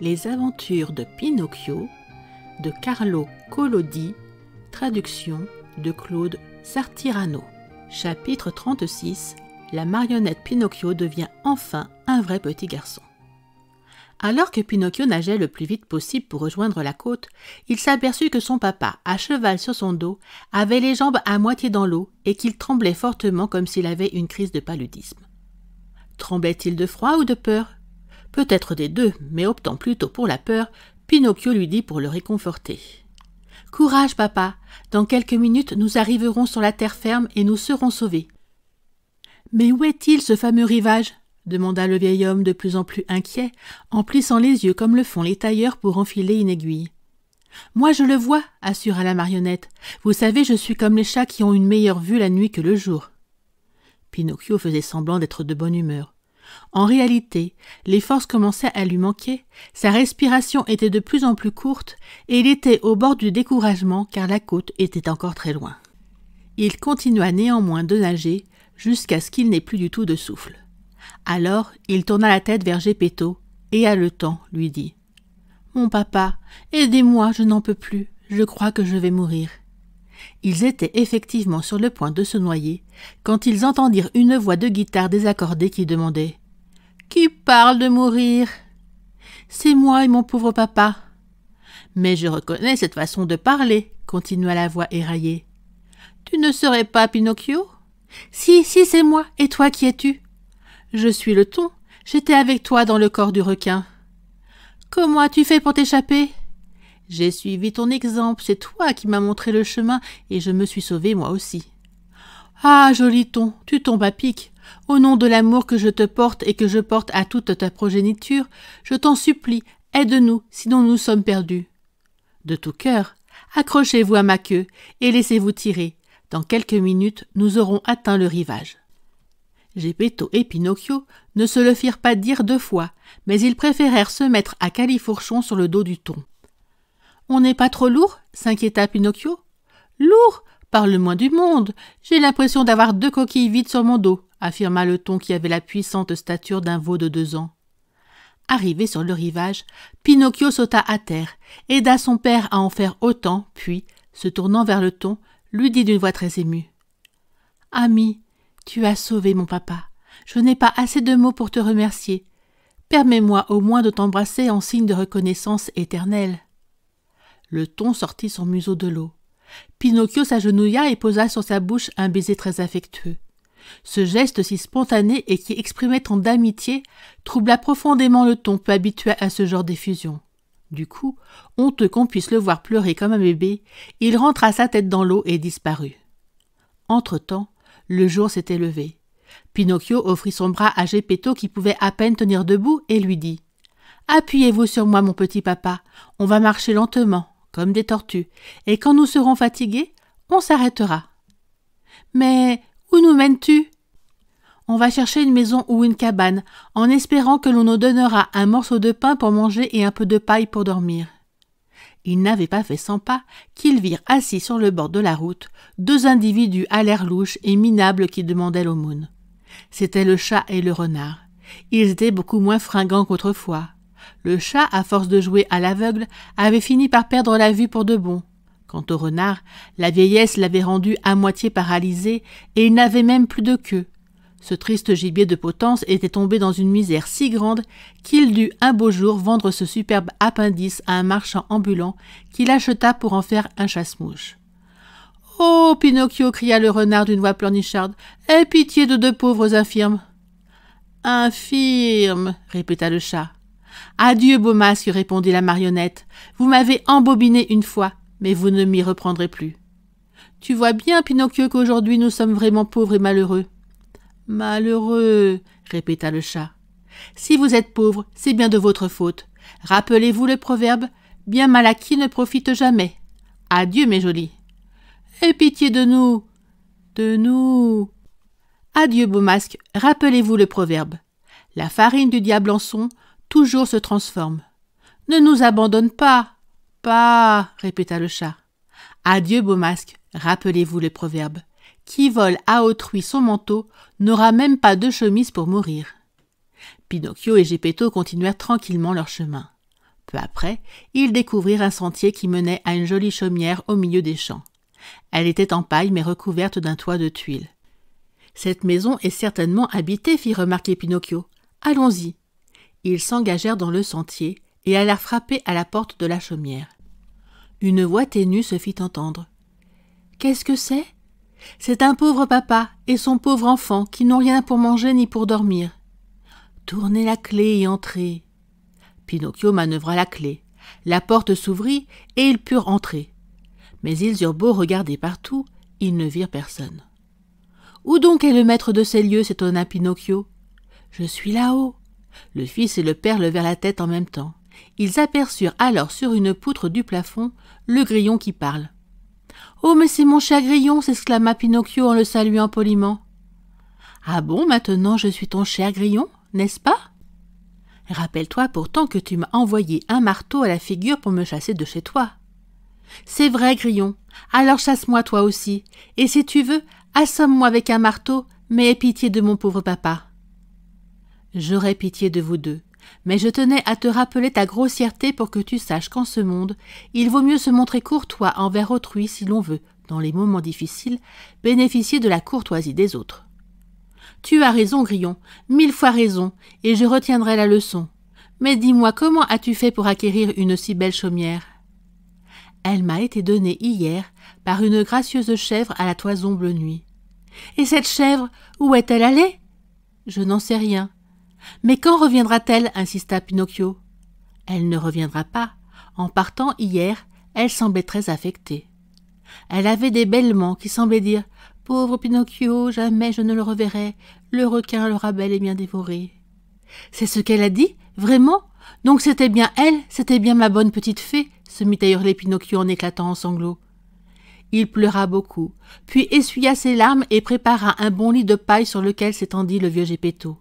Les aventures de Pinocchio de Carlo Collodi, traduction de Claude Sartirano. Chapitre 36. La marionnette Pinocchio devient enfin un vrai petit garçon. Alors que Pinocchio nageait le plus vite possible pour rejoindre la côte, il s'aperçut que son papa, à cheval sur son dos, avait les jambes à moitié dans l'eau et qu'il tremblait fortement comme s'il avait une crise de paludisme. Tremblait-il de froid ou de peur? Peut-être des deux, mais optant plutôt pour la peur, Pinocchio lui dit pour le réconforter. « Courage, papa, dans quelques minutes nous arriverons sur la terre ferme et nous serons sauvés. »« Mais où est-il, ce fameux rivage ?» demanda le vieil homme de plus en plus inquiet, en plissant les yeux comme le font les tailleurs pour enfiler une aiguille. « Moi je le vois, » assura la marionnette. « Vous savez, je suis comme les chats qui ont une meilleure vue la nuit que le jour. » Pinocchio faisait semblant d'être de bonne humeur. En réalité, les forces commençaient à lui manquer, sa respiration était de plus en plus courte et il était au bord du découragement car la côte était encore très loin. Il continua néanmoins de nager jusqu'à ce qu'il n'ait plus du tout de souffle. Alors il tourna la tête vers Geppetto et haletant lui dit « Mon papa, aidez-moi, je n'en peux plus, je crois que je vais mourir. » Ils étaient effectivement sur le point de se noyer quand ils entendirent une voix de guitare désaccordée qui demandait « Qui parle de mourir ?»« C'est moi et mon pauvre papa. »« Mais je reconnais cette façon de parler, » continua la voix éraillée. « Tu ne serais pas Pinocchio ?»« Si, c'est moi. Et toi, qui es-tu ?»« Je suis le thon. J'étais avec toi dans le corps du requin. »« Comment as-tu fait pour t'échapper ?»« J'ai suivi ton exemple, c'est toi qui m'as montré le chemin et je me suis sauvé moi aussi. »« Ah, joli thon, tu tombes à pic. Au nom de l'amour que je te porte et que je porte à toute ta progéniture, je t'en supplie, aide-nous, sinon nous sommes perdus. De tout cœur, accrochez-vous à ma queue et laissez-vous tirer. Dans quelques minutes, nous aurons atteint le rivage. » Geppetto et Pinocchio ne se le firent pas dire deux fois, mais ils préférèrent se mettre à califourchon sur le dos du thon. « On n'est pas trop lourd ?» s'inquiéta Pinocchio. « Lourd ? Par le moins du monde. J'ai l'impression d'avoir 2 coquilles vides sur mon dos, » affirma le thon qui avait la puissante stature d'un veau de 2 ans. Arrivé sur le rivage, Pinocchio sauta à terre, aida son père à en faire autant, puis, se tournant vers le thon, lui dit d'une voix très émue. « Ami, tu as sauvé mon papa. Je n'ai pas assez de mots pour te remercier. Permets-moi au moins de t'embrasser en signe de reconnaissance éternelle. » Le thon sortit son museau de l'eau. Pinocchio s'agenouilla et posa sur sa bouche un baiser très affectueux. Ce geste si spontané et qui exprimait tant d'amitié troubla profondément le thon peu habitué à ce genre d'effusion. Du coup, honteux qu'on puisse le voir pleurer comme un bébé, il rentra sa tête dans l'eau et disparut. Entre-temps, le jour s'était levé. Pinocchio offrit son bras à Geppetto qui pouvait à peine tenir debout et lui dit « Appuyez-vous sur moi, mon petit papa, on va marcher lentement, comme des tortues, et quand nous serons fatigués, on s'arrêtera. »« Mais où nous mènes-tu ?»« On va chercher une maison ou une cabane, en espérant que l'on nous donnera un morceau de pain pour manger et un peu de paille pour dormir. » Ils n'avaient pas fait 100 pas qu'ils virent assis sur le bord de la route 2 individus à l'air louche et minables qui demandaient l'aumône. C'étaient le chat et le renard. Ils étaient beaucoup moins fringants qu'autrefois. Le chat, à force de jouer à l'aveugle, avait fini par perdre la vue pour de bon. Quant au renard, la vieillesse l'avait rendu à moitié paralysé et il n'avait même plus de queue. Ce triste gibier de potence était tombé dans une misère si grande qu'il dut un beau jour vendre ce superbe appendice à un marchand ambulant qui l'acheta pour en faire un chasse-mouche. « Oh, Pinocchio !» cria le renard d'une voix pleurnicharde. « Aie pitié de 2 pauvres infirmes. »« Infirmes !» répéta le chat. « Adieu, beau masque !» répondit la marionnette. « Vous m'avez embobiné une fois, mais vous ne m'y reprendrez plus. Tu vois bien, Pinocchio, qu'aujourd'hui nous sommes vraiment pauvres et malheureux. »« Malheureux !» répéta le chat. « Si vous êtes pauvre, c'est bien de votre faute. Rappelez-vous le proverbe « Bien mal acquis ne profite jamais. » Adieu, mes jolis. « Aie pitié de nous. De nous. » Adieu, beau masque, rappelez-vous le proverbe. La farine du diablançon toujours se transforme. Ne nous abandonne pas. Pas, répéta le chat. Adieu, beau masque, rappelez-vous le proverbe. Qui vole à autrui son manteau n'aura même pas de chemise pour mourir. Pinocchio et Geppetto continuèrent tranquillement leur chemin. Peu après, ils découvrirent un sentier qui menait à une jolie chaumière au milieu des champs. Elle était en paille mais recouverte d'un toit de tuiles. « Cette maison est certainement habitée, fit remarquer Pinocchio. Allons-y. » Ils s'engagèrent dans le sentier et allèrent frapper à la porte de la chaumière. Une voix ténue se fit entendre. « Qu'est-ce que c'est ? C'est un pauvre papa et son pauvre enfant qui n'ont rien pour manger ni pour dormir. Tournez la clé et entrez. » Pinocchio manœuvra la clé. La porte s'ouvrit et ils purent entrer. Mais ils eurent beau regarder partout, ils ne virent personne. « Où donc est le maître de ces lieux ?» s'étonna Pinocchio. « Je suis là-haut. » Le fils et le père levèrent la tête en même temps. Ils aperçurent alors sur une poutre du plafond le grillon qui parle. « Oh, mais c'est mon cher grillon !» s'exclama Pinocchio en le saluant poliment. « Ah bon, maintenant je suis ton cher grillon, n'est-ce pas ? Rappelle-toi pourtant que tu m'as envoyé un marteau à la figure pour me chasser de chez toi. »« C'est vrai, grillon, alors chasse-moi toi aussi, et si tu veux, assomme-moi avec un marteau, mais aie pitié de mon pauvre papa. »« J'aurai pitié de vous deux, mais je tenais à te rappeler ta grossièreté pour que tu saches qu'en ce monde, il vaut mieux se montrer courtois envers autrui si l'on veut, dans les moments difficiles, bénéficier de la courtoisie des autres. »« Tu as raison, grillon, 1000 fois raison, et je retiendrai la leçon. Mais dis-moi, comment as-tu fait pour acquérir une si belle chaumière ? » ?»« Elle m'a été donnée hier par une gracieuse chèvre à la toison bleu nuit. »« Et cette chèvre, où est-elle allée ? » ?»« Je n'en sais rien. »« Mais quand reviendra-t-elle » insista Pinocchio. « Elle ne reviendra pas. En partant hier, elle semblait très affectée. Elle avait des bêlements qui semblaient dire « Pauvre Pinocchio, jamais je ne le reverrai. Le requin l'aura bel et bien dévoré. » « C'est ce qu'elle a dit ? Vraiment ? Donc c'était bien elle, c'était bien ma bonne petite fée ?» se mit à hurler Pinocchio en éclatant en sanglots. Il pleura beaucoup, puis essuya ses larmes et prépara un bon lit de paille sur lequel s'étendit le vieux Geppetto.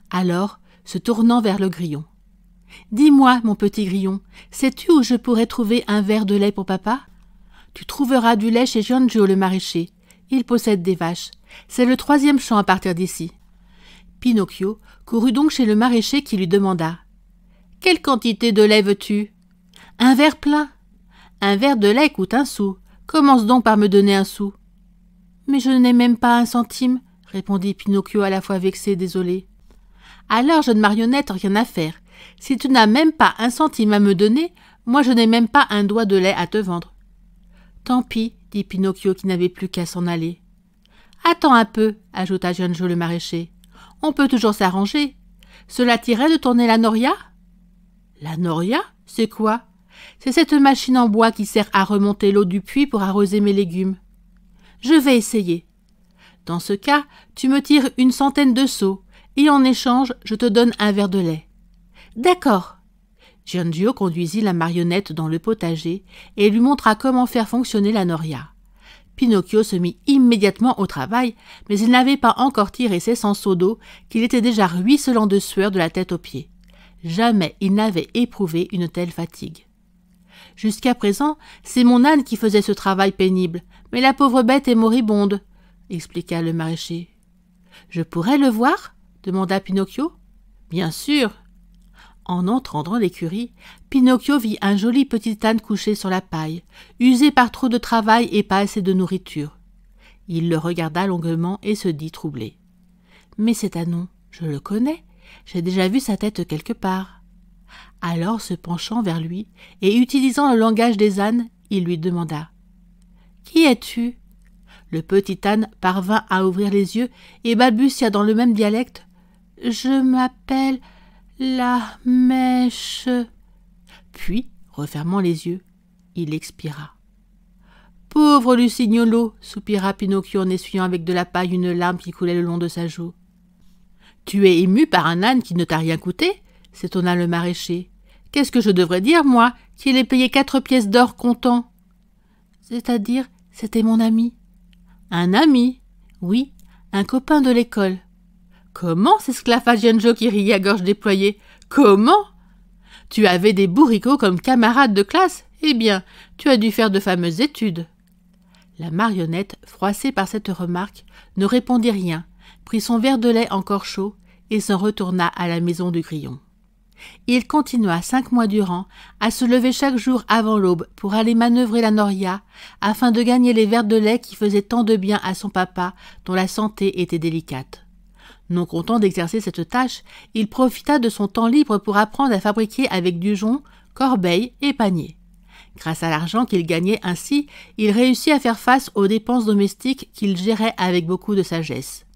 Alors, se tournant vers le grillon. « Dis-moi, mon petit grillon, sais-tu où je pourrais trouver un verre de lait pour papa ? Tu trouveras du lait chez Giangio le maraîcher. Il possède des vaches. C'est le 3e champ à partir d'ici. » Pinocchio courut donc chez le maraîcher qui lui demanda « Quelle quantité de lait veux-tu ?»« Un verre plein. »« Un verre de lait coûte 1 sou. Commence donc par me donner 1 sou. »« Mais je n'ai même pas 1 centime, » répondit Pinocchio à la fois vexé et désolé. « Alors, jeune marionnette, rien à faire. Si tu n'as même pas 1 centime à me donner, moi je n'ai même pas un doigt de lait à te vendre. »« Tant pis, » dit Pinocchio qui n'avait plus qu'à s'en aller. « Attends un peu, » ajouta Giangio le maraîcher. « On peut toujours s'arranger. Cela t'irait de tourner la noria ?»« La noria, c'est quoi ? » ?»« C'est cette machine en bois qui sert à remonter l'eau du puits pour arroser mes légumes. »« Je vais essayer. Dans ce cas, tu me tires 100 de seaux, et en échange, je te donne un verre de lait. »« D'accord. » Giangio conduisit la marionnette dans le potager et lui montra comment faire fonctionner la noria. Pinocchio se mit immédiatement au travail, mais il n'avait pas encore tiré ses 100 seaux d'eau qu'il était déjà ruisselant de sueur de la tête aux pieds. Jamais il n'avait éprouvé une telle fatigue. « Jusqu'à présent, c'est mon âne qui faisait ce travail pénible, mais la pauvre bête est moribonde, » expliqua le maraîcher. « Je pourrais le voir ?» demanda Pinocchio. « Bien sûr. » En entrant dans l'écurie, Pinocchio vit un joli petit âne couché sur la paille, usé par trop de travail et pas assez de nourriture. Il le regarda longuement et se dit troublé. « Mais cet ânon, je le connais, j'ai déjà vu sa tête quelque part. » Alors, se penchant vers lui et utilisant le langage des ânes, il lui demanda « Qui es-tu » Le petit âne parvint à ouvrir les yeux et balbutia dans le même dialecte « Je m'appelle... la mèche... » Puis, refermant les yeux, il expira. « Pauvre Lucignolo !» soupira Pinocchio en essuyant avec de la paille une larme qui coulait le long de sa joue. « Tu es ému par un âne qui ne t'a rien coûté ?» s'étonna le maraîcher. « Qu'est-ce que je devrais dire, moi, qui l'ai payé 4 pièces d'or comptant ?»« C'est-à-dire, c'était mon ami. »« Un ami ? Oui, un copain de l'école. »« Comment ?» s'esclaffa Giangio qui riait à gorge déployée. « Comment ? Tu avais des bourricots comme camarades de classe ? Eh bien, tu as dû faire de fameuses études. » La marionnette, froissée par cette remarque, ne répondit rien, prit son verre de lait encore chaud et s'en retourna à la maison du grillon. Il continua 5 mois durant à se lever chaque jour avant l'aube pour aller manœuvrer la noria afin de gagner les verres de lait qui faisaient tant de bien à son papa dont la santé était délicate. Non content d'exercer cette tâche, il profita de son temps libre pour apprendre à fabriquer avec du jonc, corbeilles et paniers. Grâce à l'argent qu'il gagnait ainsi, il réussit à faire face aux dépenses domestiques qu'il gérait avec beaucoup de sagesse.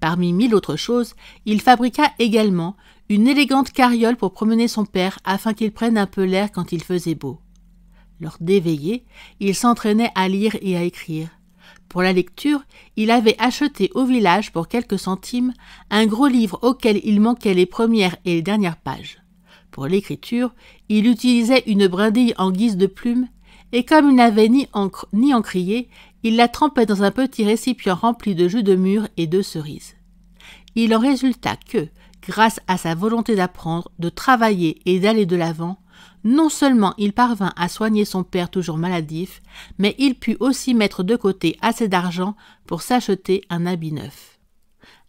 Parmi 1000 autres choses, il fabriqua également une élégante carriole pour promener son père afin qu'il prenne un peu l'air quand il faisait beau. Lors des veillées, il s'entraînait à lire et à écrire. Pour la lecture, il avait acheté au village pour quelques centimes un gros livre auquel il manquait les premières et les dernières pages. Pour l'écriture, il utilisait une brindille en guise de plume et comme il n'avait ni encre ni encrier, il la trempait dans un petit récipient rempli de jus de mûre et de cerises. Il en résulta que, grâce à sa volonté d'apprendre, de travailler et d'aller de l'avant, non seulement il parvint à soigner son père toujours maladif, mais il put aussi mettre de côté assez d'argent pour s'acheter un habit neuf.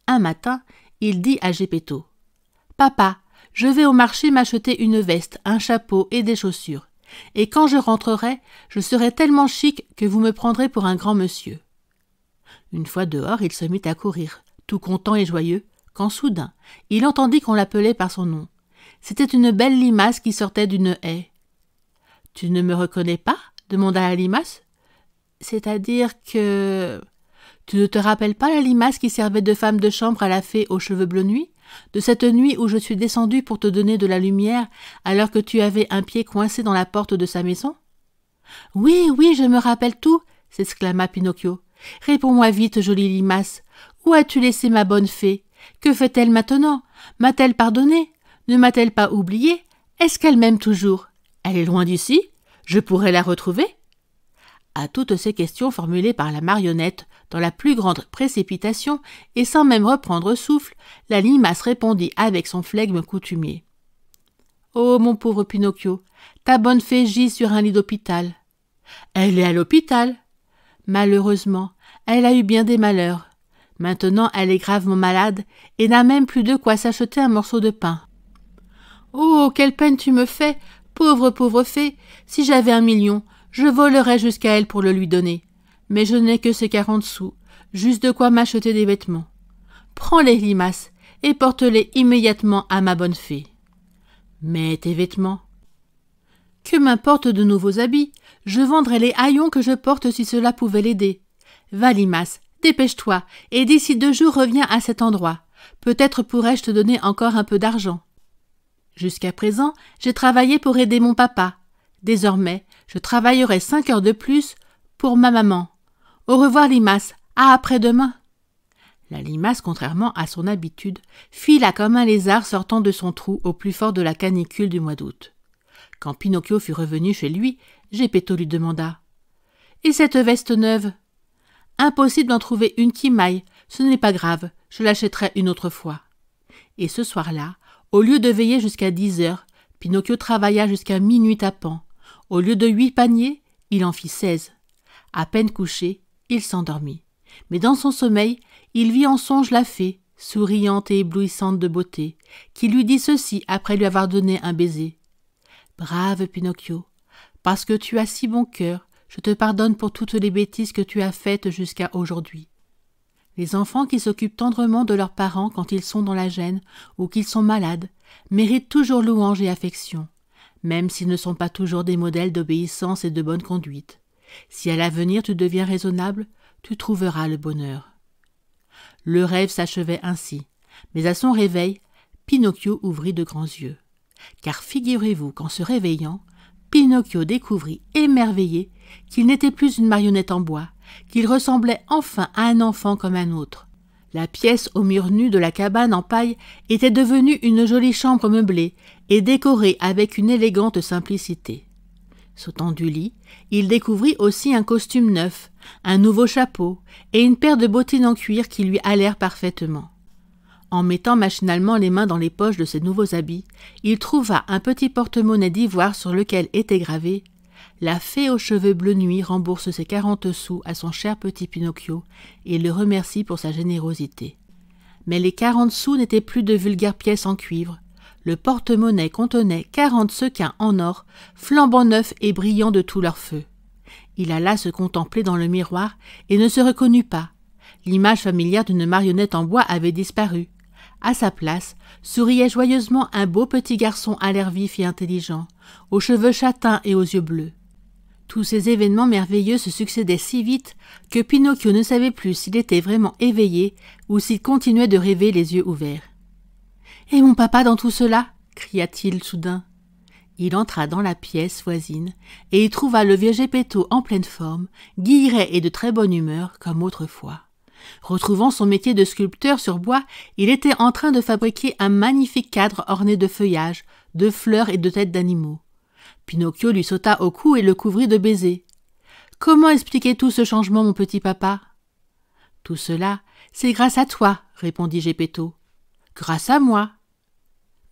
Un matin, il dit à Geppetto : « Papa, je vais au marché m'acheter une veste, un chapeau et des chaussures. Et quand je rentrerai, je serai tellement chic que vous me prendrez pour un grand monsieur. » Une fois dehors, il se mit à courir, tout content et joyeux, quand soudain, il entendit qu'on l'appelait par son nom. C'était une belle limace qui sortait d'une haie. « Tu ne me reconnais pas ?» demanda la limace. « C'est-à-dire que... Tu ne te rappelles pas la limace qui servait de femme de chambre à la fée aux cheveux bleu nuit, de cette nuit où je suis descendue pour te donner de la lumière alors que tu avais un pied coincé dans la porte de sa maison ?»« Oui, oui, je me rappelle tout !» s'exclama Pinocchio. « Réponds-moi vite, jolie limace. Où as-tu laissé ma bonne fée? Que fait-elle maintenant? M'a-t-elle pardonné? Ne m'a-t-elle pas oublié? Est-ce qu'elle m'aime toujours? Elle est loin d'ici? Je pourrais la retrouver ?» À toutes ces questions formulées par la marionnette, dans la plus grande précipitation et sans même reprendre souffle, la limace répondit avec son flegme coutumier. « Oh, mon pauvre Pinocchio, ta bonne fée gît sur un lit d'hôpital. »« Elle est à l'hôpital. »« Malheureusement, elle a eu bien des malheurs. Maintenant, elle est gravement malade et n'a même plus de quoi s'acheter un morceau de pain. »« Oh, quelle peine tu me fais, pauvre fée. Si j'avais 1 million, je volerais jusqu'à elle pour le lui donner. Mais je n'ai que ces 40 sous, juste de quoi m'acheter des vêtements. Prends-les, limace, et porte-les immédiatement à ma bonne fée. »« Mais tes vêtements ? » ?»« Que m'importe de nouveaux habits? Je vendrais les haillons que je porte si cela pouvait l'aider. Va, limace, dépêche-toi, et d'ici 2 jours reviens à cet endroit. Peut-être pourrais-je te donner encore un peu d'argent. Jusqu'à présent, j'ai travaillé pour aider mon papa. Désormais, je travaillerai 5 heures de plus pour ma maman. Au revoir, limace. À après-demain. » La limace, contrairement à son habitude, fila comme un lézard sortant de son trou au plus fort de la canicule du mois d'août. Quand Pinocchio fut revenu chez lui, Geppetto lui demanda : « Et cette veste neuve ? » ?»« Impossible d'en trouver une qui m'aille. Ce n'est pas grave, je l'achèterai une autre fois. » Et ce soir-là, au lieu de veiller jusqu'à 10 heures, Pinocchio travailla jusqu'à minuit tapant. Au lieu de 8 paniers, il en fit 16. À peine couché, il s'endormit. Mais dans son sommeil, il vit en songe la fée, souriante et éblouissante de beauté, qui lui dit ceci après lui avoir donné un baiser. « Brave Pinocchio, parce que tu as si bon cœur, je te pardonne pour toutes les bêtises que tu as faites jusqu'à aujourd'hui. » Les enfants qui s'occupent tendrement de leurs parents quand ils sont dans la gêne ou qu'ils sont malades méritent toujours louange et affection, même s'ils ne sont pas toujours des modèles d'obéissance et de bonne conduite. Si à l'avenir tu deviens raisonnable, tu trouveras le bonheur. Le rêve s'achevait ainsi, mais à son réveil, Pinocchio ouvrit de grands yeux. Car figurez-vous qu'en se réveillant, Pinocchio découvrit, émerveillé, qu'il n'était plus une marionnette en bois, qu'il ressemblait enfin à un enfant comme un autre. La pièce aux murs nus de la cabane en paille était devenue une jolie chambre meublée et décorée avec une élégante simplicité. Sautant du lit, il découvrit aussi un costume neuf, un nouveau chapeau et une paire de bottines en cuir qui lui allèrent parfaitement. En mettant machinalement les mains dans les poches de ses nouveaux habits, il trouva un petit porte-monnaie d'ivoire sur lequel était gravé « La fée aux cheveux bleu nuit rembourse ses 40 sous à son cher petit Pinocchio et le remercie pour sa générosité. » Mais les 40 sous n'étaient plus de vulgaires pièces en cuivre. Le porte-monnaie contenait 40 sequins en or, flambant neufs et brillant de tout leur feu. Il alla se contempler dans le miroir et ne se reconnut pas. L'image familière d'une marionnette en bois avait disparu. À sa place, souriait joyeusement un beau petit garçon à l'air vif et intelligent, aux cheveux châtains et aux yeux bleus. Tous ces événements merveilleux se succédaient si vite que Pinocchio ne savait plus s'il était vraiment éveillé ou s'il continuait de rêver les yeux ouverts. « Et mon papa dans tout cela ?» cria-t-il soudain. Il entra dans la pièce voisine et y trouva le vieux Geppetto en pleine forme, guilleret et de très bonne humeur comme autrefois. Retrouvant son métier de sculpteur sur bois, il était en train de fabriquer un magnifique cadre orné de feuillages, de fleurs et de têtes d'animaux. Pinocchio lui sauta au cou et le couvrit de baisers. « Comment expliquer tout ce changement, mon petit papa ?»« Tout cela, c'est grâce à toi, » répondit Geppetto. « Grâce à moi ?»«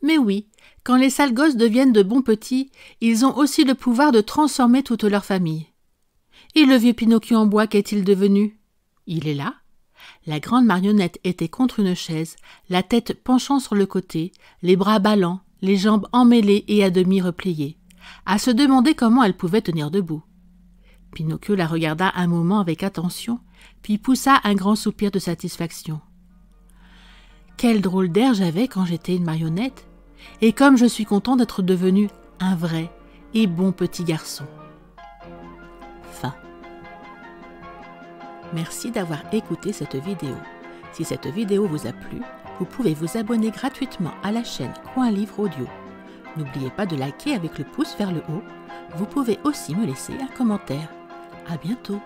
Mais oui, quand les sales gosses deviennent de bons petits, ils ont aussi le pouvoir de transformer toute leur famille. »« Et le vieux Pinocchio en bois, qu'est-il devenu ?»« Il est là. » La grande marionnette était contre une chaise, la tête penchant sur le côté, les bras ballants, les jambes emmêlées et à demi repliées, à se demander comment elle pouvait tenir debout. Pinocchio la regarda un moment avec attention, puis poussa un grand soupir de satisfaction. « Quel drôle d'air j'avais quand j'étais une marionnette, et comme je suis content d'être devenu un vrai et bon petit garçon. » Fin. Merci d'avoir écouté cette vidéo. Si cette vidéo vous a plu, vous pouvez vous abonner gratuitement à la chaîne Coin Livre Audio. N'oubliez pas de liker avec le pouce vers le haut. Vous pouvez aussi me laisser un commentaire. À bientôt.